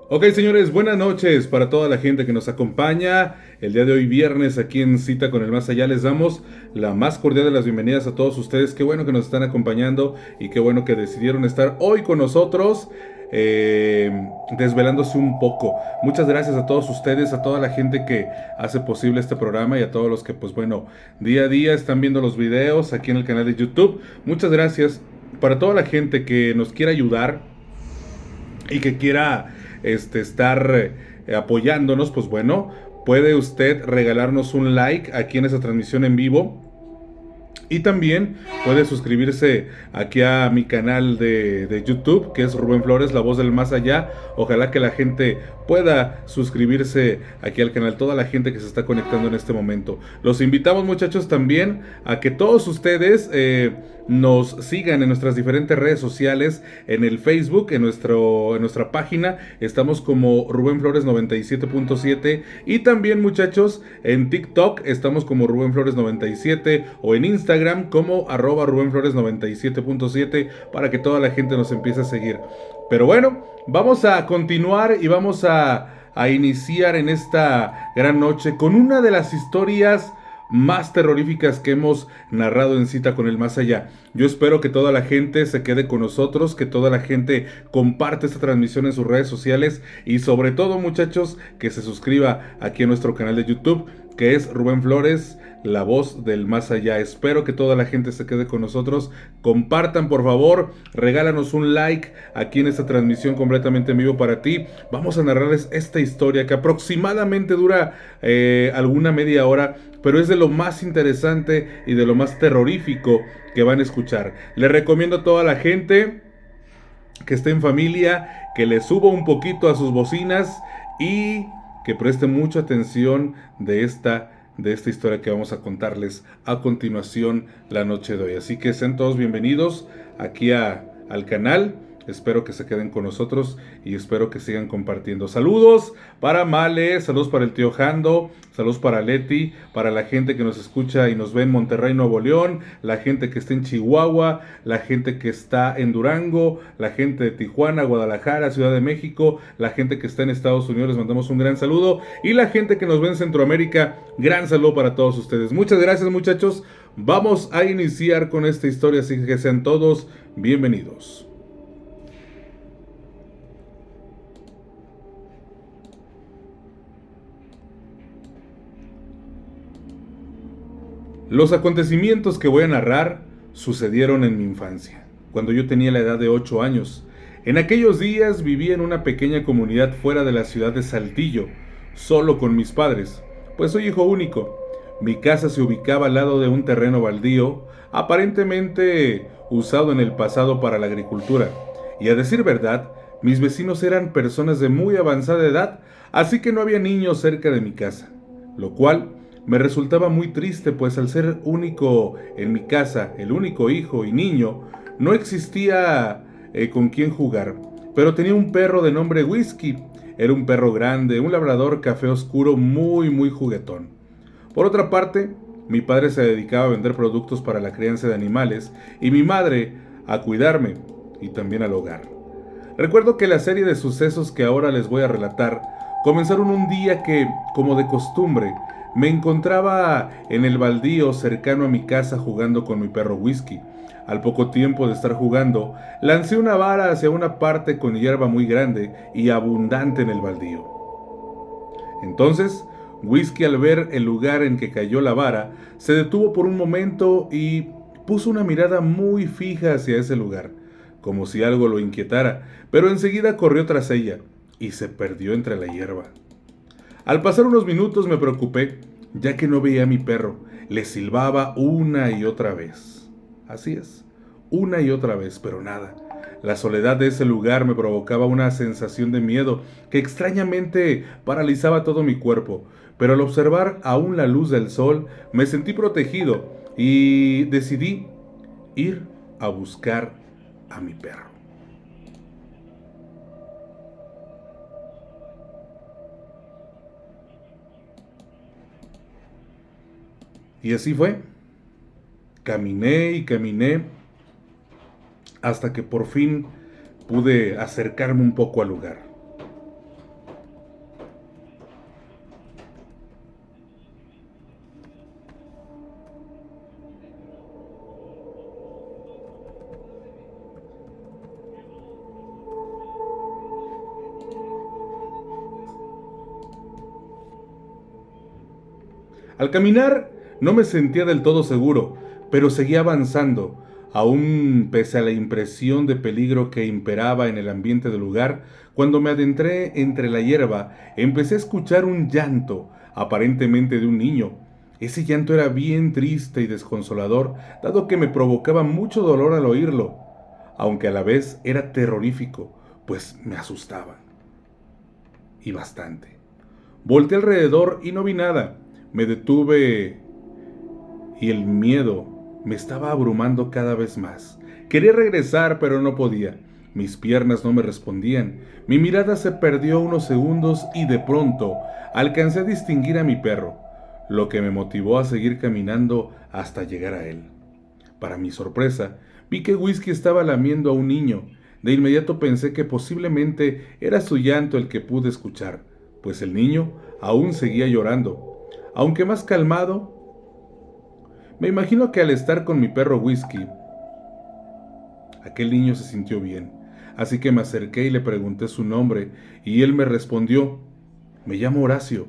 Ok, señores, buenas noches para toda la gente que nos acompaña. El día de hoy, viernes, aquí en Cita con el Más Allá, les damos la más cordial de las bienvenidas a todos ustedes. Qué bueno que nos están acompañando y qué bueno que decidieron estar hoy con nosotros, desvelándose un poco. Muchas gracias a todos ustedes, a toda la gente que hace posible este programa y a todos los que, pues bueno, día a día están viendo los videos aquí en el canal de YouTube. Muchas gracias para toda la gente que nos quiera ayudar y que quiera estar apoyándonos, pues bueno, puede usted regalarnos un like aquí en esta transmisión en vivo. Y también puede suscribirse aquí a mi canal de YouTube, que es Rubén Flores, la voz del más allá. Ojalá que la gente pueda suscribirse aquí al canal, toda la gente que se está conectando en este momento. Los invitamos, muchachos, también a que todos ustedes nos sigan en nuestras diferentes redes sociales, en el Facebook, en nuestra página. Estamos como Rubén Flores 97.7 y también, muchachos, en TikTok estamos como Rubén Flores 97 o en Instagram como @Rubén Flores 97.7 para que toda la gente nos empiece a seguir. Pero bueno, vamos a continuar y vamos a iniciar en esta gran noche con una de las historias más terroríficas que hemos narrado en Cita con el Más Allá. Yo espero que toda la gente se quede con nosotros, que toda la gente comparte esta transmisión en sus redes sociales y sobre todo, muchachos, que se suscriba aquí a nuestro canal de YouTube, que es Rubén Flores, la voz del más allá. Espero que toda la gente se quede con nosotros. Compartan, por favor, regálanos un like aquí en esta transmisión completamente en vivo para ti. Vamos a narrarles esta historia que aproximadamente dura alguna media hora, pero es de lo más interesante y de lo más terrorífico que van a escuchar. Les recomiendo a toda la gente que esté en familia, que le suba un poquito a sus bocinas y que preste mucha atención de esta historia que vamos a contarles a continuación la noche de hoy. Así que sean todos bienvenidos aquí al canal. Espero que se queden con nosotros y espero que sigan compartiendo. Saludos para Male, saludos para el tío Jando, saludos para Leti, para la gente que nos escucha y nos ve en Monterrey, Nuevo León, la gente que está en Chihuahua, la gente que está en Durango, la gente de Tijuana, Guadalajara, Ciudad de México, la gente que está en Estados Unidos, les mandamos un gran saludo. Y la gente que nos ve en Centroamérica, gran saludo para todos ustedes. Muchas gracias, muchachos. Vamos a iniciar con esta historia, así que sean todos bienvenidos. Los acontecimientos que voy a narrar sucedieron en mi infancia, cuando yo tenía la edad de 8 años. En aquellos días vivía en una pequeña comunidad fuera de la ciudad de Saltillo, solo con mis padres, pues soy hijo único. Mi casa se ubicaba al lado de un terreno baldío, aparentemente usado en el pasado para la agricultura. Y a decir verdad, mis vecinos eran personas de muy avanzada edad, así que no había niños cerca de mi casa, lo cual me resultaba muy triste, pues al ser único en mi casa, el único hijo y niño, no existía con quién jugar. Pero tenía un perro de nombre Whisky. Era un perro grande, un labrador café oscuro muy juguetón. Por otra parte, mi padre se dedicaba a vender productos para la crianza de animales y mi madre a cuidarme y también al hogar. Recuerdo que la serie de sucesos que ahora les voy a relatar comenzaron un día que, como de costumbre, me encontraba en el baldío cercano a mi casa jugando con mi perro Whisky. Al poco tiempo de estar jugando, lancé una vara hacia una parte con hierba muy grande y abundante en el baldío. Entonces, Whisky, al ver el lugar en que cayó la vara, se detuvo por un momento y puso una mirada muy fija hacia ese lugar, como si algo lo inquietara, pero enseguida corrió tras ella y se perdió entre la hierba. Al pasar unos minutos me preocupé, ya que no veía a mi perro. Le silbaba una y otra vez. Así es, una y otra vez, pero nada. La soledad de ese lugar me provocaba una sensación de miedo que extrañamente paralizaba todo mi cuerpo. Pero al observar aún la luz del sol, me sentí protegido y decidí ir a buscar a mi perro. Y así fue. Caminé y caminé hasta que por fin pude acercarme un poco al lugar. Al caminar no me sentía del todo seguro, pero seguía avanzando, aún pese a la impresión de peligro que imperaba en el ambiente del lugar. Cuando me adentré entre la hierba, empecé a escuchar un llanto, aparentemente de un niño. Ese llanto era bien triste y desconsolador, dado que me provocaba mucho dolor al oírlo, aunque a la vez era terrorífico, pues me asustaba. Y bastante. Volté alrededor y no vi nada. Me detuve y el miedo me estaba abrumando cada vez más. Quería regresar, pero no podía. Mis piernas no me respondían. Mi mirada se perdió unos segundos y de pronto alcancé a distinguir a mi perro, lo que me motivó a seguir caminando hasta llegar a él. Para mi sorpresa, vi que Whisky estaba lamiendo a un niño. De inmediato pensé que posiblemente era su llanto el que pude escuchar, pues el niño aún seguía llorando. Aunque más calmado, me imagino que al estar con mi perro Whisky, aquel niño se sintió bien. Así que me acerqué y le pregunté su nombre, y él me respondió: me llamo Horacio.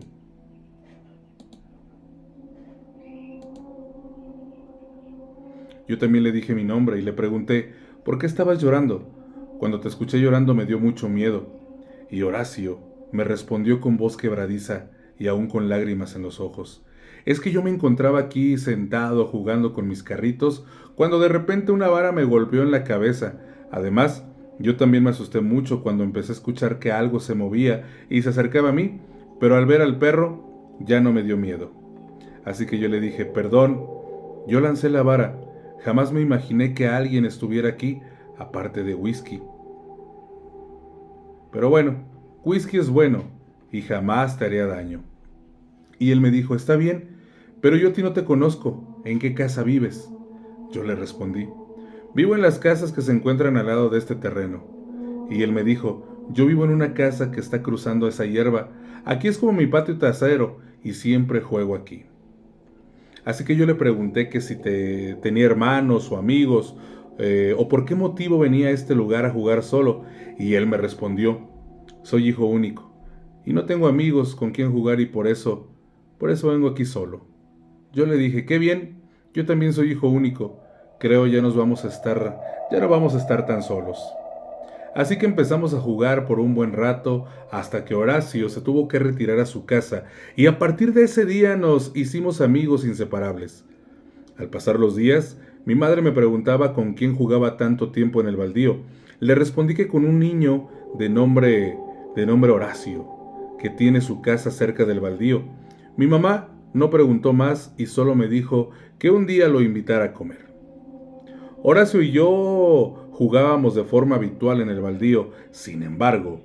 Yo también le dije mi nombre y le pregunté: ¿por qué estabas llorando? Cuando te escuché llorando me dio mucho miedo. Y Horacio me respondió con voz quebradiza y aún con lágrimas en los ojos: es que yo me encontraba aquí sentado jugando con mis carritos cuando de repente una vara me golpeó en la cabeza. Además, yo también me asusté mucho cuando empecé a escuchar que algo se movía y se acercaba a mí, pero al ver al perro ya no me dio miedo. Así que yo le dije: perdón, yo lancé la vara. Jamás me imaginé que alguien estuviera aquí, aparte de Whisky. Pero bueno, Whisky es bueno y jamás te haría daño. Y él me dijo: está bien, pero yo a ti no te conozco. ¿En qué casa vives? Yo le respondí: vivo en las casas que se encuentran al lado de este terreno. Y él me dijo: yo vivo en una casa que está cruzando esa hierba. Aquí es como mi patio trasero y siempre juego aquí. Así que yo le pregunté que si tenía hermanos o amigos, o por qué motivo venía a este lugar a jugar solo, y él me respondió: soy hijo único, y no tengo amigos con quien jugar y por eso vengo aquí solo. Yo le dije: qué bien, yo también soy hijo único, creo ya no vamos a estar tan solos. Así que empezamos a jugar por un buen rato hasta que Horacio se tuvo que retirar a su casa y a partir de ese día nos hicimos amigos inseparables. Al pasar los días, mi madre me preguntaba con quién jugaba tanto tiempo en el baldío. Le respondí que con un niño de nombre Horacio, que tiene su casa cerca del baldío. Mi mamá no preguntó más y solo me dijo que un día lo invitara a comer. Horacio y yo jugábamos de forma habitual en el baldío. Sin embargo,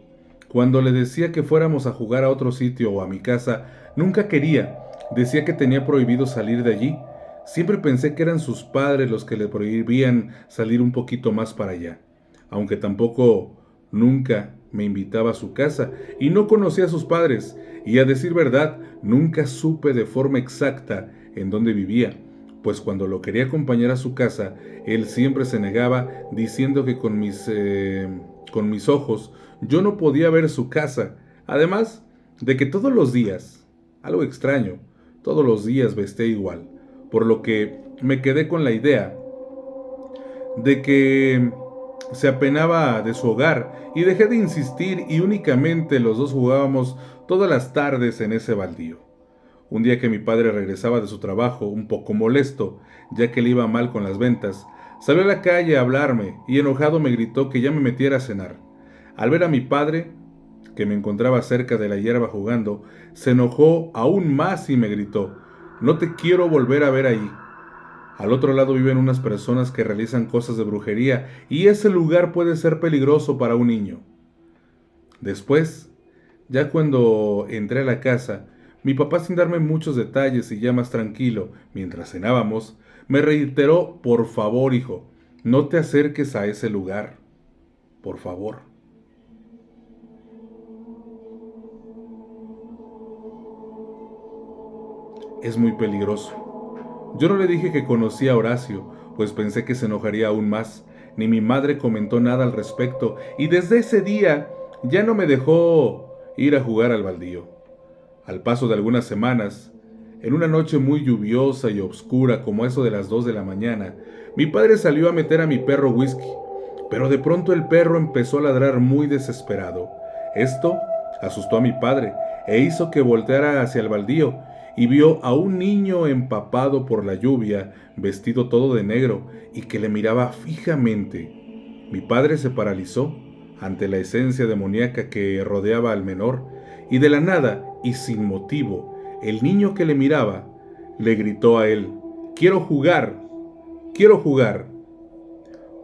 cuando le decía que fuéramos a jugar a otro sitio o a mi casa, nunca quería. Decía que tenía prohibido salir de allí. Siempre pensé que eran sus padres los que le prohibían salir un poquito más para allá, aunque tampoco nunca me invitaba a su casa y no conocía a sus padres, y a decir verdad, nunca supe de forma exacta en dónde vivía, pues cuando lo quería acompañar a su casa, él siempre se negaba, diciendo que con mis ojos yo no podía ver su casa, además de que todos los días, algo extraño, todos los días vestía igual, por lo que me quedé con la idea de que se apenaba de su hogar y dejé de insistir y únicamente los dos jugábamos todas las tardes en ese baldío. Un día que mi padre regresaba de su trabajo, un poco molesto, ya que le iba mal con las ventas, salió a la calle a hablarme y enojado me gritó que ya me metiera a cenar. Al ver a mi padre, que me encontraba cerca de la hierba jugando, se enojó aún más y me gritó: no te quiero volver a ver ahí. Al otro lado viven unas personas que realizan cosas de brujería y ese lugar puede ser peligroso para un niño. Después, ya cuando entré a la casa, mi papá, sin darme muchos detalles y ya más tranquilo, mientras cenábamos, me reiteró: por favor, hijo, no te acerques a ese lugar. Por favor. Es muy peligroso. Yo no le dije que conocía a Horacio, pues pensé que se enojaría aún más. Ni mi madre comentó nada al respecto, y desde ese día ya no me dejó ir a jugar al baldío. Al paso de algunas semanas, En una noche muy lluviosa y oscura, como eso de las 2 de la mañana, mi padre salió a meter a mi perro Whisky, pero de pronto el perro empezó a ladrar muy desesperado. Esto asustó a mi padre e hizo que volteara hacia el baldío y vio a un niño empapado por la lluvia, vestido todo de negro y que le miraba fijamente. Mi padre se paralizó ante la esencia demoníaca que rodeaba al menor, y de la nada y sin motivo, el niño que le miraba le gritó a él: «¡Quiero jugar! ¡Quiero jugar!».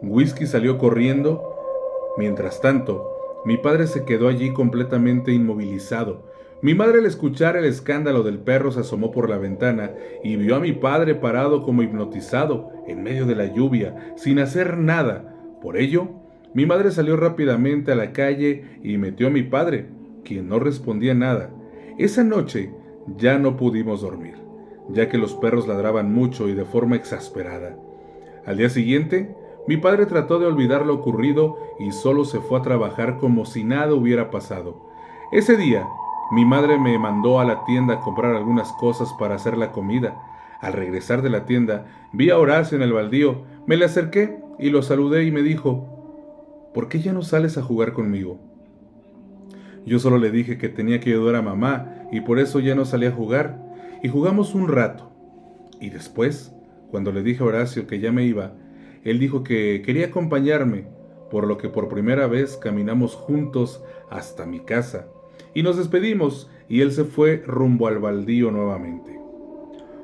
Whisky salió corriendo. Mientras tanto, mi padre se quedó allí completamente inmovilizado. Mi madre, al escuchar el escándalo del perro, se asomó por la ventana y vio a mi padre parado como hipnotizado en medio de la lluvia, sin hacer nada. Por ello, mi madre salió rápidamente a la calle y metió a mi padre, quien no respondía nada. Esa noche ya no pudimos dormir, ya que los perros ladraban mucho y de forma exasperada. Al día siguiente, mi padre trató de olvidar lo ocurrido y solo se fue a trabajar como si nada hubiera pasado. Ese día, mi madre me mandó a la tienda a comprar algunas cosas para hacer la comida. Al regresar de la tienda, vi a Horacio en el baldío. Me le acerqué y lo saludé y me dijo: «¿Por qué ya no sales a jugar conmigo?». Yo solo le dije que tenía que ayudar a mamá y por eso ya no salí a jugar. Y jugamos un rato. Y después, cuando le dije a Horacio que ya me iba, él dijo que quería acompañarme, por lo que por primera vez caminamos juntos hasta mi casa. Y nos despedimos y él se fue rumbo al baldío nuevamente.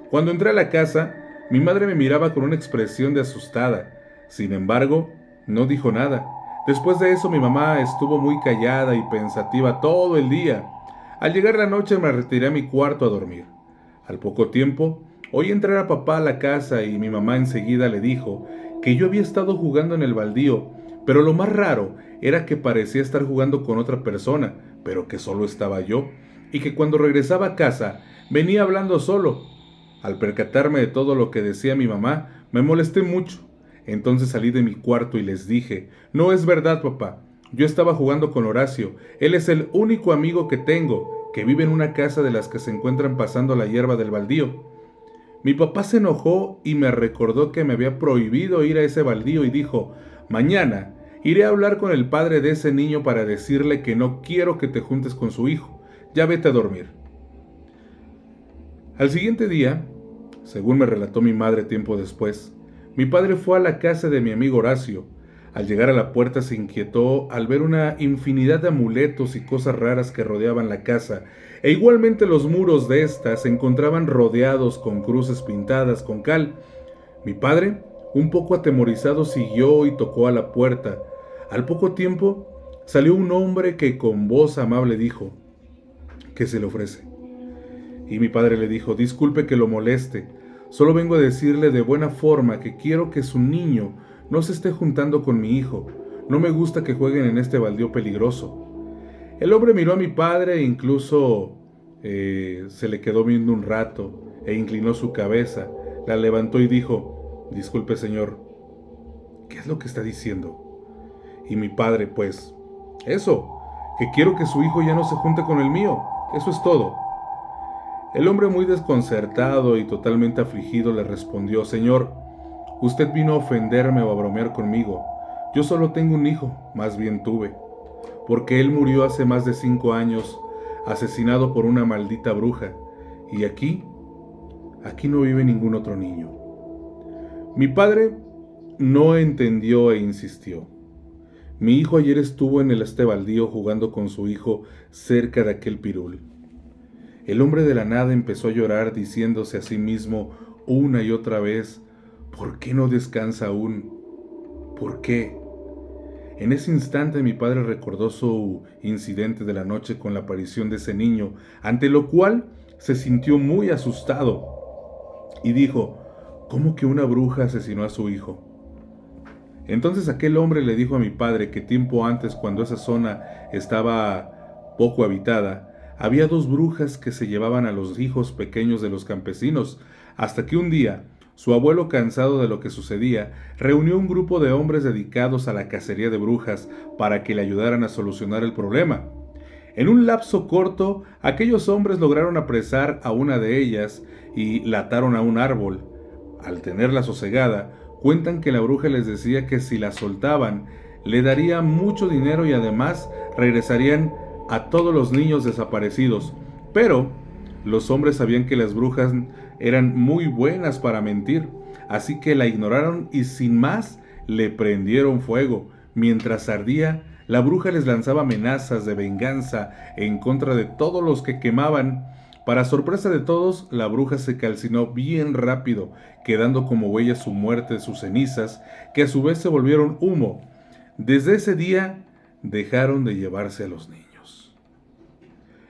Cuando entré a la casa, mi madre me miraba con una expresión de asustada. Sin embargo, no dijo nada. Después de eso, mi mamá estuvo muy callada y pensativa todo el día. Al llegar la noche me retiré a mi cuarto a dormir. Al poco tiempo, oí entrar a papá a la casa y mi mamá enseguida le dijo que yo había estado jugando en el baldío, pero lo más raro era que parecía estar jugando con otra persona, pero que solo estaba yo, y que cuando regresaba a casa venía hablando solo. Al percatarme de todo lo que decía mi mamá, me molesté mucho. Entonces salí de mi cuarto y les dije: «No es verdad, papá. Yo estaba jugando con Horacio. Él es el único amigo que tengo, que vive en una casa de las que se encuentran pasando la hierba del baldío». Mi papá se enojó y me recordó que me había prohibido ir a ese baldío y dijo: «Mañana iré a hablar con el padre de ese niño para decirle que no quiero que te juntes con su hijo. Ya vete a dormir». Al siguiente día, según me relató mi madre tiempo después, mi padre fue a la casa de mi amigo Horacio. Al llegar a la puerta se inquietó al ver una infinidad de amuletos y cosas raras que rodeaban la casa, e igualmente los muros de ésta se encontraban rodeados con cruces pintadas con cal. Mi padre, un poco atemorizado, siguió y tocó a la puerta. Al poco tiempo salió un hombre que con voz amable dijo: «¿Qué se le ofrece?». Y mi padre le dijo: «Disculpe que lo moleste, solo vengo a decirle de buena forma que quiero que su niño no se esté juntando con mi hijo. No me gusta que jueguen en este baldío peligroso». El hombre miró a mi padre e incluso se le quedó viendo un rato e inclinó su cabeza, la levantó y dijo: «Disculpe, señor, ¿qué es lo que está diciendo?». Y mi padre: «Pues, eso, que quiero que su hijo ya no se junte con el mío, eso es todo». El hombre, muy desconcertado y totalmente afligido, le respondió: «Señor, usted vino a ofenderme o a bromear conmigo. Yo solo tengo un hijo, más bien tuve, porque él murió hace más de 5 años, asesinado por una maldita bruja, y aquí no vive ningún otro niño». Mi padre no entendió e insistió: «Mi hijo ayer estuvo en este baldío jugando con su hijo cerca de aquel pirul». El hombre de la nada empezó a llorar, diciéndose a sí mismo una y otra vez: «¿Por qué no descansa aún? ¿Por qué?». En ese instante mi padre recordó su incidente de la noche con la aparición de ese niño, ante lo cual se sintió muy asustado y dijo: «¿Cómo que una bruja asesinó a su hijo?». Entonces aquel hombre le dijo a mi padre que tiempo antes, cuando esa zona estaba poco habitada, había 2 brujas que se llevaban a los hijos pequeños de los campesinos, hasta que un día su abuelo, cansado de lo que sucedía, reunió un grupo de hombres dedicados a la cacería de brujas para que le ayudaran a solucionar el problema. En un lapso corto, aquellos hombres lograron apresar a una de ellas y la ataron a un árbol. Al tenerla sosegada, cuentan que la bruja les decía que si la soltaban, le daría mucho dinero y además regresarían a todos los niños desaparecidos. Pero los hombres sabían que las brujas eran muy buenas para mentir, así que la ignoraron y sin más le prendieron fuego. Mientras ardía, la bruja les lanzaba amenazas de venganza en contra de todos los que quemaban. Para sorpresa de todos, la bruja se calcinó bien rápido, quedando como huella su muerte, sus cenizas, que a su vez se volvieron humo. Desde ese día dejaron de llevarse a los niños.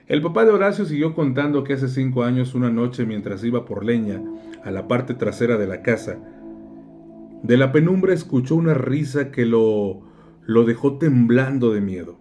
El papá de Horacio siguió contando que hace 5 años, una noche mientras iba por leña a la parte trasera de la casa, de la penumbra escuchó una risa que lo dejó temblando de miedo.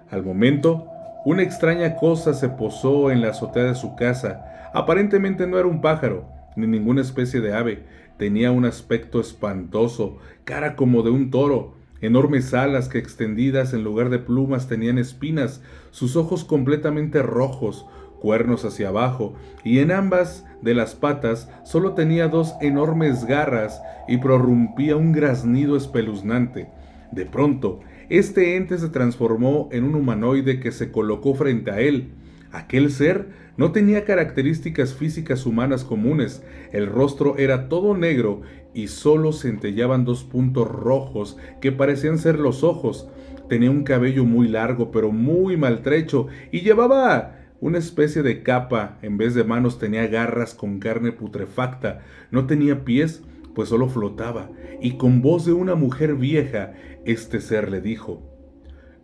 Al momento, una extraña cosa se posó en la azotea de su casa. Aparentemente no era un pájaro, ni ninguna especie de ave. Tenía un aspecto espantoso, cara como de un toro, enormes alas que extendidas en lugar de plumas tenían espinas, sus ojos completamente rojos, cuernos hacia abajo, y en ambas de las patas solo tenía 2 enormes garras y prorrumpía un graznido espeluznante. De pronto, este ente se transformó en un humanoide que se colocó frente a él. Aquel ser no tenía características físicas humanas comunes. El rostro era todo negro y solo centellaban 2 puntos rojos que parecían ser los ojos. Tenía un cabello muy largo pero muy maltrecho y llevaba una especie de capa. En vez de manos tenía garras con carne putrefacta. No tenía pies, pues solo flotaba, y con voz de una mujer vieja, este ser le dijo: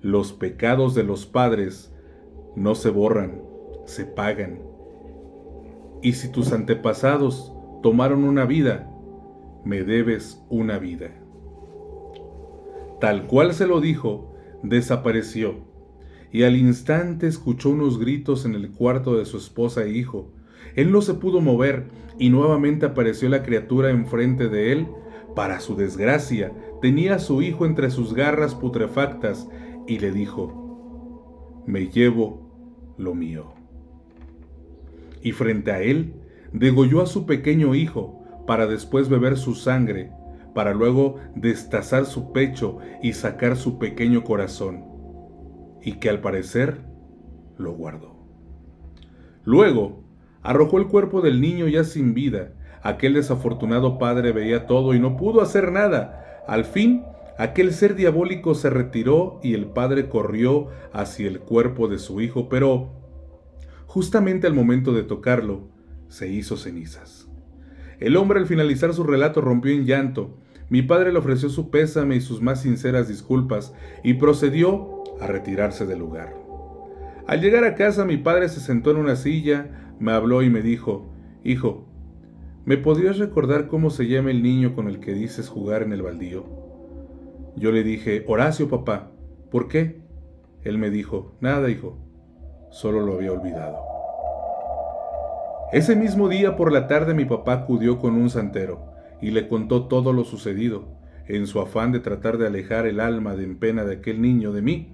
los pecados de los padres no se borran, se pagan. Y si tus antepasados tomaron una vida, me debes una vida. Tal cual se lo dijo, desapareció, y al instante escuchó unos gritos en el cuarto de su esposa e hijo. Él no se pudo mover y nuevamente apareció la criatura enfrente de él. Para su desgracia, tenía a su hijo entre sus garras putrefactas y le dijo: me llevo lo mío. Y frente a él, degolló a su pequeño hijo para después beber su sangre, para luego destazar su pecho y sacar su pequeño corazón, y que al parecer lo guardó. Luego, arrojó el cuerpo del niño ya sin vida. Aquel desafortunado padre veía todo y no pudo hacer nada. Al fin, aquel ser diabólico se retiró y el padre corrió hacia el cuerpo de su hijo, pero justamente al momento de tocarlo, se hizo cenizas. El hombre, al finalizar su relato, rompió en llanto. Mi padre le ofreció su pésame y sus más sinceras disculpas y procedió a retirarse del lugar. Al llegar a casa, mi padre se sentó en una silla, me habló y me dijo: hijo, ¿me podrías recordar cómo se llama el niño con el que dices jugar en el baldío? Yo le dije: Horacio, papá. ¿Por qué? Él me dijo: nada, hijo, solo lo había olvidado. Ese mismo día por la tarde mi papá acudió con un santero y le contó todo lo sucedido, en su afán de tratar de alejar el alma de en pena de aquel niño de mí.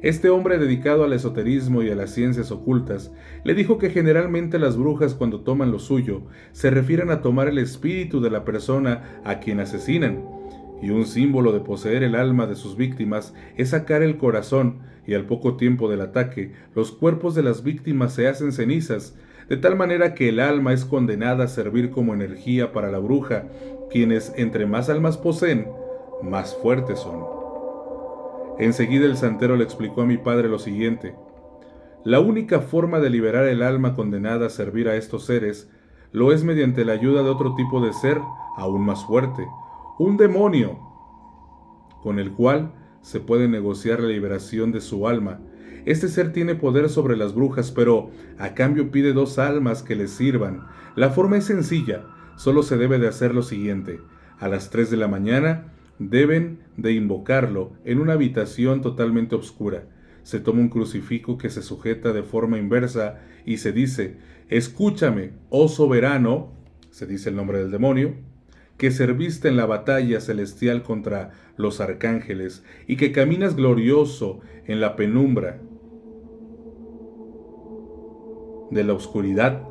Este hombre, dedicado al esoterismo y a las ciencias ocultas, le dijo que generalmente las brujas, cuando toman lo suyo, se refieren a tomar el espíritu de la persona a quien asesinan, y un símbolo de poseer el alma de sus víctimas es sacar el corazón, y al poco tiempo del ataque, los cuerpos de las víctimas se hacen cenizas, de tal manera que el alma es condenada a servir como energía para la bruja, quienes entre más almas poseen, más fuertes son. Enseguida el santero le explicó a mi padre lo siguiente: la única forma de liberar el alma condenada a servir a estos seres lo es mediante la ayuda de otro tipo de ser aún más fuerte, un demonio, con el cual se puede negociar la liberación de su alma. Este ser tiene poder sobre las brujas, pero a cambio pide 2 almas que le sirvan. La forma es sencilla, solo se debe de hacer lo siguiente: a las 3 de la mañana deben de invocarlo en una habitación totalmente oscura. Se toma un crucifijo que se sujeta de forma inversa y se dice: escúchame, oh soberano, se dice el nombre del demonio, que serviste en la batalla celestial contra los arcángeles y que caminas glorioso en la penumbra de la oscuridad.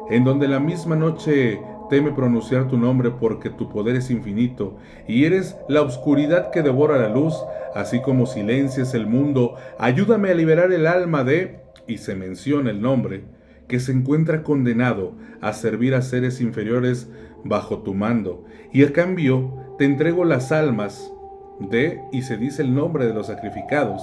en donde la misma noche teme pronunciar tu nombre porque tu poder es infinito y eres la oscuridad que devora la luz, así como silencias el mundo, ayúdame a liberar el alma de, y se menciona el nombre, que se encuentra condenado a servir a seres inferiores bajo tu mando, y a cambio te entrego las almas de, y se dice el nombre de los sacrificados.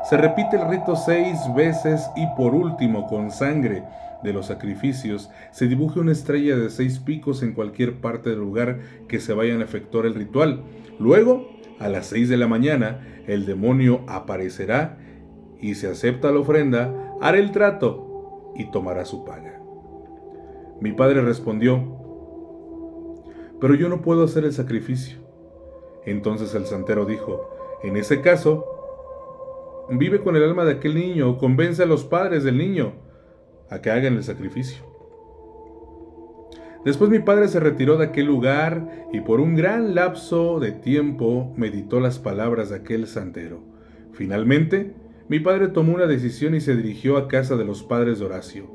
Se repite el rito 6 veces y por último, con sangre de los sacrificios, se dibuja una estrella de 6 picos en cualquier parte del lugar que se vayan a efectuar el ritual. Luego, a las 6 de la mañana, el demonio aparecerá y si acepta la ofrenda, hará el trato y tomará su paga. Mi padre respondió, pero yo no puedo hacer el sacrificio. Entonces el santero dijo, en ese caso, vive con el alma de aquel niño o convence a los padres del niño a que hagan el sacrificio. Después mi padre se retiró de aquel lugar y por un gran lapso de tiempo meditó las palabras de aquel santero. Finalmente, mi padre tomó una decisión y se dirigió a casa de los padres de Horacio.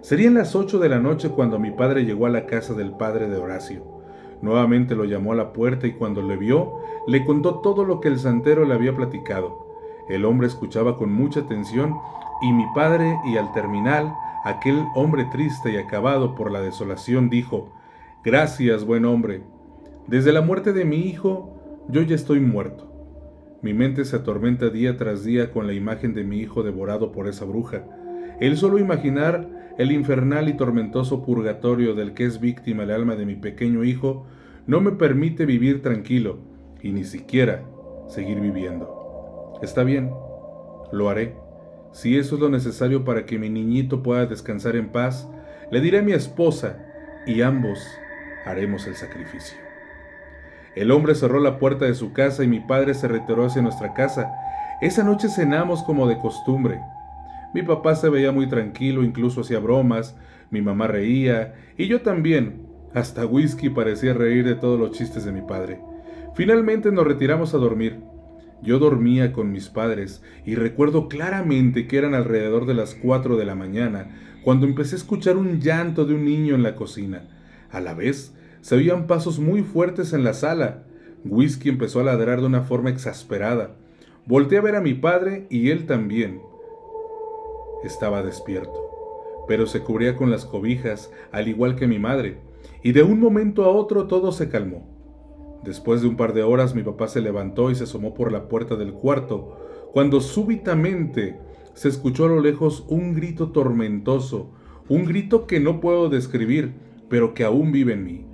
Serían las 8 de la noche cuando mi padre llegó a la casa del padre de Horacio. Nuevamente lo llamó a la puerta y cuando le vio, le contó todo lo que el santero le había platicado. El hombre escuchaba con mucha atención y mi padre, y al terminar, aquel hombre triste y acabado por la desolación dijo, gracias, buen hombre. Desde la muerte de mi hijo, yo ya estoy muerto. Mi mente se atormenta día tras día con la imagen de mi hijo devorado por esa bruja. El solo imaginar el infernal y tormentoso purgatorio del que es víctima el alma de mi pequeño hijo no me permite vivir tranquilo y ni siquiera seguir viviendo. Está bien, lo haré. Si eso es lo necesario para que mi niñito pueda descansar en paz, le diré a mi esposa y ambos haremos el sacrificio. El hombre cerró la puerta de su casa y mi padre se retiró hacia nuestra casa. Esa noche cenamos como de costumbre. Mi papá se veía muy tranquilo, incluso hacía bromas, mi mamá reía y yo también. Hasta Whisky parecía reír de todos los chistes de mi padre. Finalmente nos retiramos a dormir. Yo dormía con mis padres y recuerdo claramente que eran alrededor de las 4 de la mañana cuando empecé a escuchar un llanto de un niño en la cocina. A la vez, se oían pasos muy fuertes en la sala. Whisky empezó a ladrar de una forma exasperada. Volteé a ver a mi padre y él también estaba despierto, pero se cubría con las cobijas, al igual que mi madre, y de un momento a otro todo se calmó. Después de un par de horas mi papá se levantó y se asomó por la puerta del cuarto, cuando súbitamente se escuchó a lo lejos un grito tormentoso, un grito que no puedo describir, pero que aún vive en mí.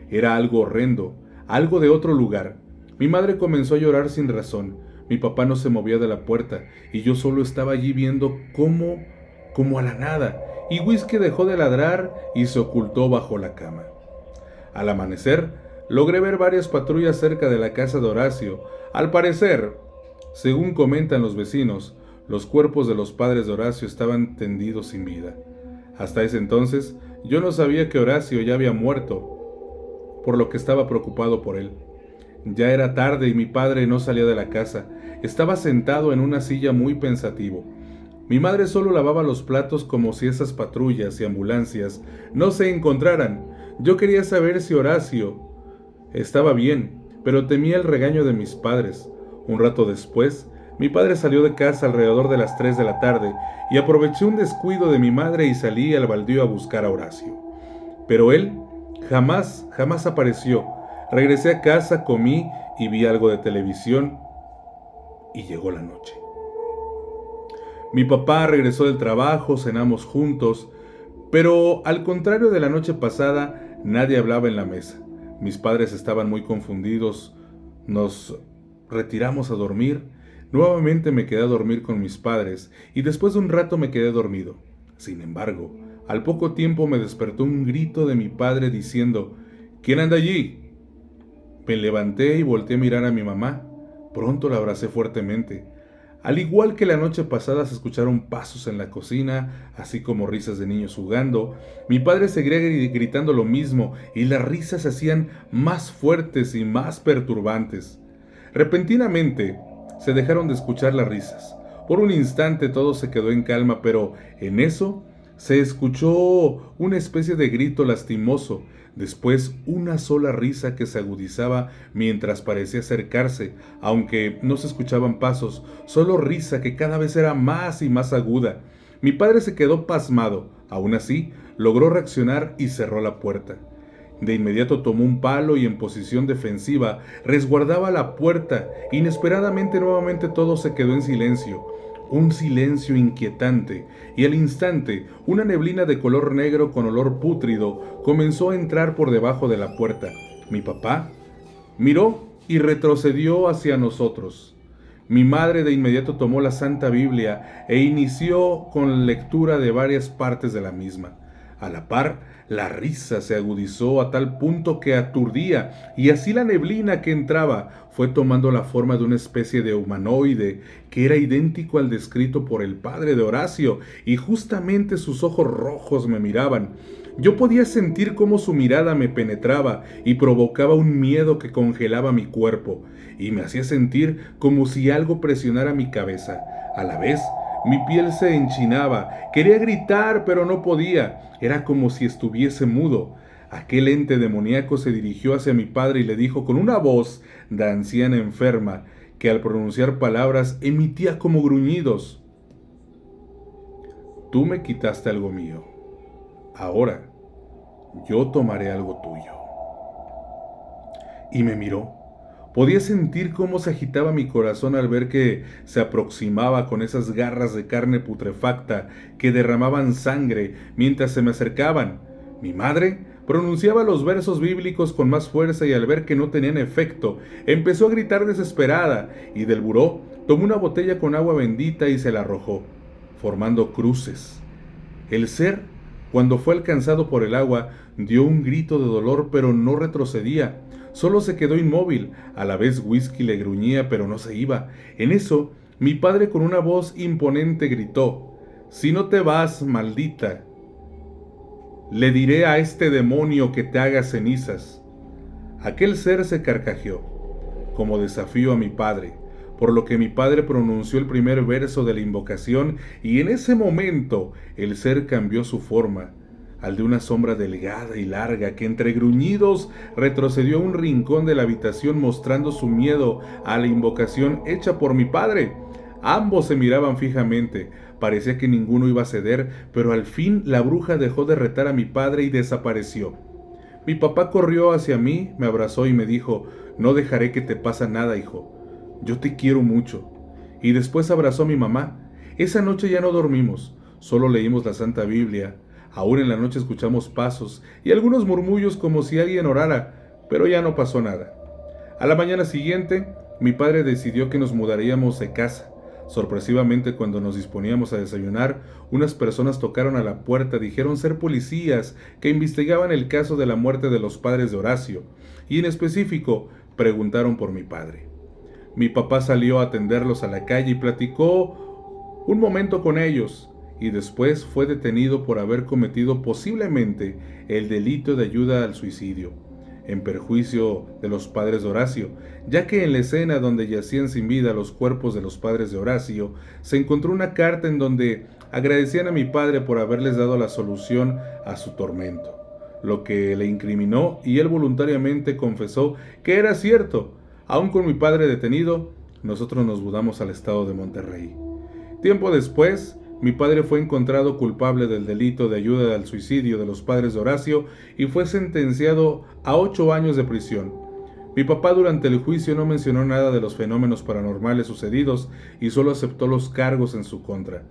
Era algo horrendo, algo de otro lugar. Mi madre comenzó a llorar sin razón. Mi papá no se movía de la puerta y yo solo estaba allí viendo como a la nada. Y Whisky dejó de ladrar y se ocultó bajo la cama. Al amanecer, logré ver varias patrullas cerca de la casa de Horacio. Al parecer, según comentan los vecinos, los cuerpos de los padres de Horacio estaban tendidos sin vida. Hasta ese entonces, yo no sabía que Horacio ya había muerto, por lo que estaba preocupado por él. Ya era tarde y mi padre no salía de la casa. Estaba sentado en una silla muy pensativo. Mi madre solo lavaba los platos como si esas patrullas y ambulancias no se encontraran. Yo quería saber si Horacio estaba bien, pero temía el regaño de mis padres. Un rato después, mi padre salió de casa alrededor de las 3 de la tarde y aproveché un descuido de mi madre y salí al baldío a buscar a Horacio. Pero él jamás apareció. Regresé a casa, comí y vi algo de televisión y llegó la noche. Mi papá regresó del trabajo, cenamos juntos, pero al contrario de la noche pasada, nadie hablaba en la mesa. Mis padres estaban muy confundidos. Nos retiramos a dormir. Nuevamente me quedé a dormir con mis padres y después de un rato me quedé dormido. Sin embargo, al poco tiempo me despertó un grito de mi padre diciendo, ¿quién anda allí? Me levanté y volteé a mirar a mi mamá. Pronto la abracé fuertemente. Al igual que la noche pasada se escucharon pasos en la cocina, así como risas de niños jugando. Mi padre seguía gritando lo mismo y las risas se hacían más fuertes y más perturbantes. Repentinamente se dejaron de escuchar las risas. Por un instante todo se quedó en calma, pero en eso Se escuchó una especie de grito lastimoso, después una sola risa que se agudizaba mientras parecía acercarse, aunque no se escuchaban pasos, solo risa que cada vez era más y más aguda. Mi padre se quedó pasmado, aún así logró reaccionar y cerró la puerta. De inmediato tomó un palo y en posición defensiva resguardaba la puerta. Inesperadamente nuevamente todo se quedó en silencio, un silencio inquietante, y al instante una neblina de color negro con olor pútrido comenzó a entrar por debajo de la puerta. Mi papá miró y retrocedió hacia nosotros. Mi madre de inmediato tomó la Santa Biblia e inició con la lectura de varias partes de la misma. A la par, la risa se agudizó a tal punto que aturdía, y así la neblina que entraba fue tomando la forma de una especie de humanoide que era idéntico al descrito por el padre de Horacio, y justamente sus ojos rojos me miraban. Yo podía sentir cómo su mirada me penetraba y provocaba un miedo que congelaba mi cuerpo, y me hacía sentir como si algo presionara mi cabeza. A la vez, mi piel se enchinaba, quería gritar pero no podía, era como si estuviese mudo. Aquel ente demoníaco se dirigió hacia mi padre y le dijo con una voz de anciana enferma, que al pronunciar palabras emitía como gruñidos: Tú me quitaste algo mío, ahora yo tomaré algo tuyo. Y me miró. Podía sentir cómo se agitaba mi corazón al ver que se aproximaba con esas garras de carne putrefacta que derramaban sangre mientras se me acercaban. Mi madre pronunciaba los versos bíblicos con más fuerza y al ver que no tenían efecto, empezó a gritar desesperada y del buró tomó una botella con agua bendita y se la arrojó, formando cruces. El ser, cuando fue alcanzado por el agua, dio un grito de dolor pero no retrocedía. Solo se quedó inmóvil. A la vez Whisky le gruñía pero no se iba. En eso, mi padre con una voz imponente gritó: Si no te vas, maldita, le diré a este demonio que te haga cenizas. Aquel ser se carcajeó, como desafío a mi padre, por lo que mi padre pronunció el primer verso de la invocación y en ese momento el ser cambió su forma, al de una sombra delgada y larga que entre gruñidos retrocedió a un rincón de la habitación mostrando su miedo a la invocación hecha por mi padre. Ambos se miraban fijamente, parecía que ninguno iba a ceder, pero al fin la bruja dejó de retar a mi padre y desapareció. Mi papá corrió hacia mí, me abrazó y me dijo: No dejaré que te pase nada, hijo. Yo te quiero mucho. Y después abrazó a mi mamá. Esa noche ya no dormimos, solo leímos la Santa Biblia. Aún en la noche escuchamos pasos y algunos murmullos como si alguien orara, pero ya no pasó nada. A la mañana siguiente, mi padre decidió que nos mudaríamos de casa. Sorpresivamente, cuando nos disponíamos a desayunar, unas personas tocaron a la puerta, dijeron ser policías que investigaban el caso de la muerte de los padres de Horacio, y en específico, preguntaron por mi padre. Mi papá salió a atenderlos a la calle y platicó un momento con ellos, y después fue detenido por haber cometido posiblemente el delito de ayuda al suicidio, en perjuicio de los padres de Horacio, ya que en la escena donde yacían sin vida los cuerpos de los padres de Horacio, se encontró una carta en donde agradecían a mi padre por haberles dado la solución a su tormento, lo que le incriminó, y él voluntariamente confesó que era cierto. Aún con mi padre detenido, nosotros nos mudamos al estado de Monterrey. Tiempo después, mi padre fue encontrado culpable del delito de ayuda al suicidio de los padres de Horacio y fue sentenciado a 8 años de prisión. Mi papá durante el juicio no mencionó nada de los fenómenos paranormales sucedidos y solo aceptó los cargos en su contra.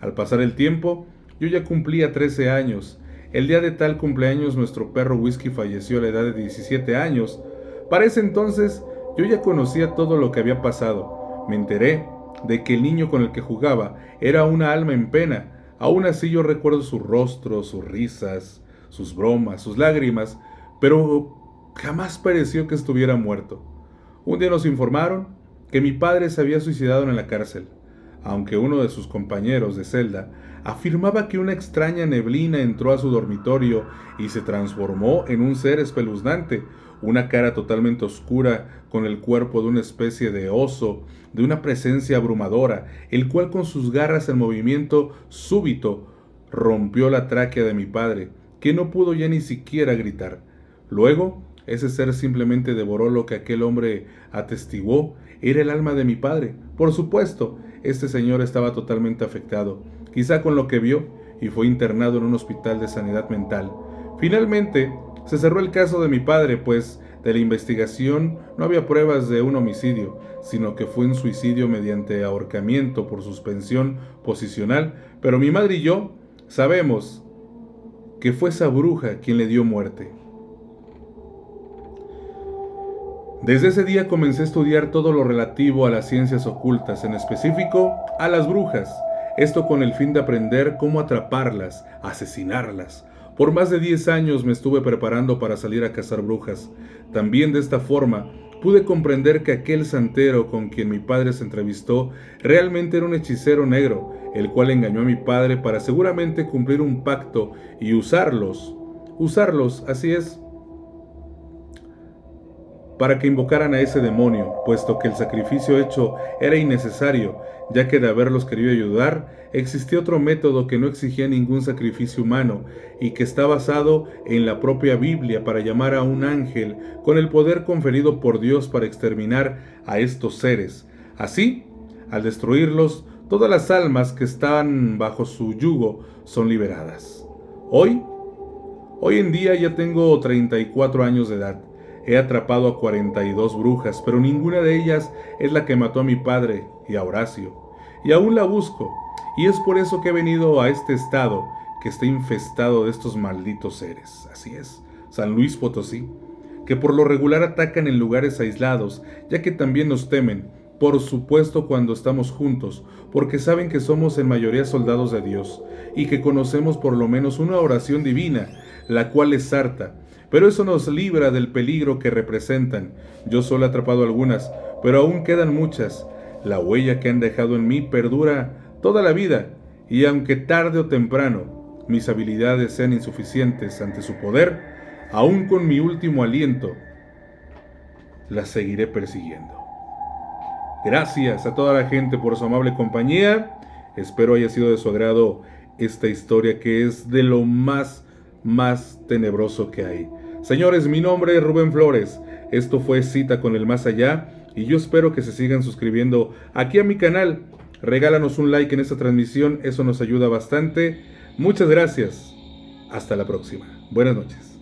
Al pasar el tiempo, yo ya cumplía 13 años. El día de tal cumpleaños nuestro perro Whisky falleció a la edad de 17 años. Para ese entonces, yo ya conocía todo lo que había pasado. Me enteré de que el niño con el que jugaba era una alma en pena. Aún así yo recuerdo su rostro, sus risas, sus bromas, sus lágrimas, pero jamás pareció que estuviera muerto. Un día nos informaron que mi padre se había suicidado en la cárcel, aunque uno de sus compañeros de celda afirmaba que una extraña neblina entró a su dormitorio y se transformó en un ser espeluznante, una cara totalmente oscura con el cuerpo de una especie de oso, de una presencia abrumadora, el cual con sus garras en movimiento súbito rompió la tráquea de mi padre, que no pudo ya ni siquiera gritar. Luego, ese ser simplemente devoró lo que aquel hombre atestiguó era el alma de mi padre. Por supuesto, este señor estaba totalmente afectado, quizá con lo que vio, y fue internado en un hospital de sanidad mental. Finalmente, se cerró el caso de mi padre, pues de la investigación no había pruebas de un homicidio, sino que fue un suicidio mediante ahorcamiento por suspensión posicional, pero mi madre y yo sabemos que fue esa bruja quien le dio muerte. Desde ese día comencé a estudiar todo lo relativo a las ciencias ocultas, en específico a las brujas, esto con el fin de aprender cómo atraparlas, asesinarlas. Por más de 10 años me estuve preparando para salir a cazar brujas. También de esta forma pude comprender que aquel santero con quien mi padre se entrevistó realmente era un hechicero negro, el cual engañó a mi padre para seguramente cumplir un pacto y usarlos, así es, para que invocaran a ese demonio, puesto que el sacrificio hecho era innecesario, ya que de haberlos querido ayudar, existía otro método que no exigía ningún sacrificio humano y que está basado en la propia Biblia para llamar a un ángel con el poder conferido por Dios para exterminar a estos seres. Así, al destruirlos, todas las almas que están bajo su yugo son liberadas. Hoy en día ya tengo 34 años de edad. He atrapado a 42 brujas, pero ninguna de ellas es la que mató a mi padre y a Horacio. Y aún la busco, y es por eso que he venido a este estado que está infestado de estos malditos seres. Así es, San Luis Potosí, que por lo regular atacan en lugares aislados, ya que también nos temen, por supuesto cuando estamos juntos, porque saben que somos en mayoría soldados de Dios, y que conocemos por lo menos una oración divina, la cual es harta. Pero eso nos libra del peligro que representan. Yo solo he atrapado algunas, pero aún quedan muchas. La huella que han dejado en mí perdura toda la vida, y aunque tarde o temprano mis habilidades sean insuficientes ante su poder, aún con mi último aliento, las seguiré persiguiendo. Gracias a toda la gente por su amable compañía. Espero haya sido de su agrado esta historia que es de lo más tenebroso que hay. Señores, mi nombre es Rubén Flores. Esto fue Cita con el Más Allá y yo espero que se sigan suscribiendo aquí a mi canal. Regálanos un like en esta transmisión, eso nos ayuda bastante. Muchas gracias. Hasta la próxima. Buenas noches.